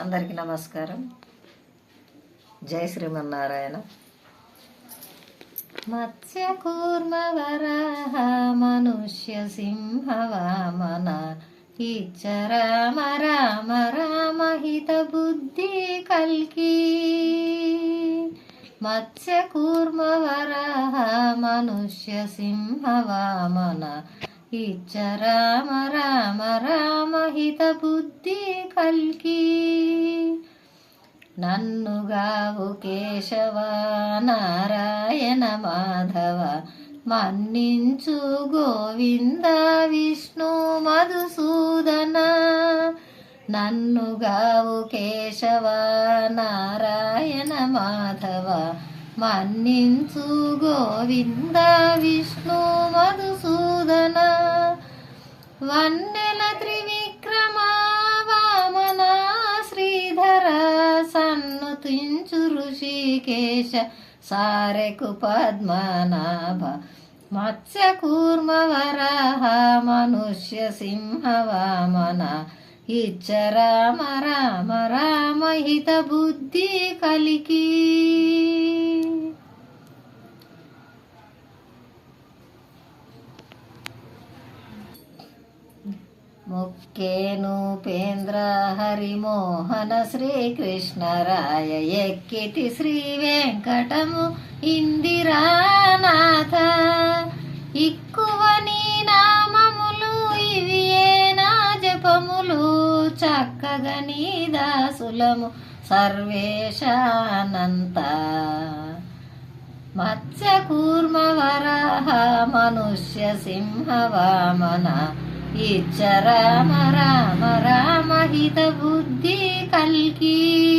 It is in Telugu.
అందరికీ నమస్కారం. జై శ్రీమన్నారాయణ. మత్స్య కూర్మ వరాహ మనుష్య సింహ వామన ఇచ్చ రామ రామ రామ హిత బుద్ధి కల్కి. మత్స్య కూర్మ వరాహ మనుష్య సింహ వామన ఇచ్చ రామ రామ రామ హిత బుద్ధి కల్కి. నన్నుగావు కేశవ నారాయణ మాధవ మన్నించు గోవింద విష్ణు మధుసూదన. నన్నుగావు కేశవ నారాయణ మాధవ మన్నించు గోవింద విష్ణు మధుసూదన. వన్నెల త్రివిక్రమ వామన శ్రీధర సన్నుతించు ఋషికేశ సారెకు పద్మనాభ. మత్స్య కూర్మ వరాహ మనుష్య సింహ వామన ఇచ్చ రామ రామ రామ హిత బుద్ధి కలికి. ముక్కేను పేంద్ర హరిమోహన శ్రీకృష్ణరాయ ఎక్కితి శ్రీ వెంకటము ఇందిరానాథ. ఇక్కువ నీ నామములు ఇవి నా జపములు చక్కగా నీ దాసులము సర్వేశానంత. మత్స్య కూర్మ వరాహ మనుష్య సింహ వామన ఇచ్చ రామ రామ రామ హిత బుద్ధి కల్కి.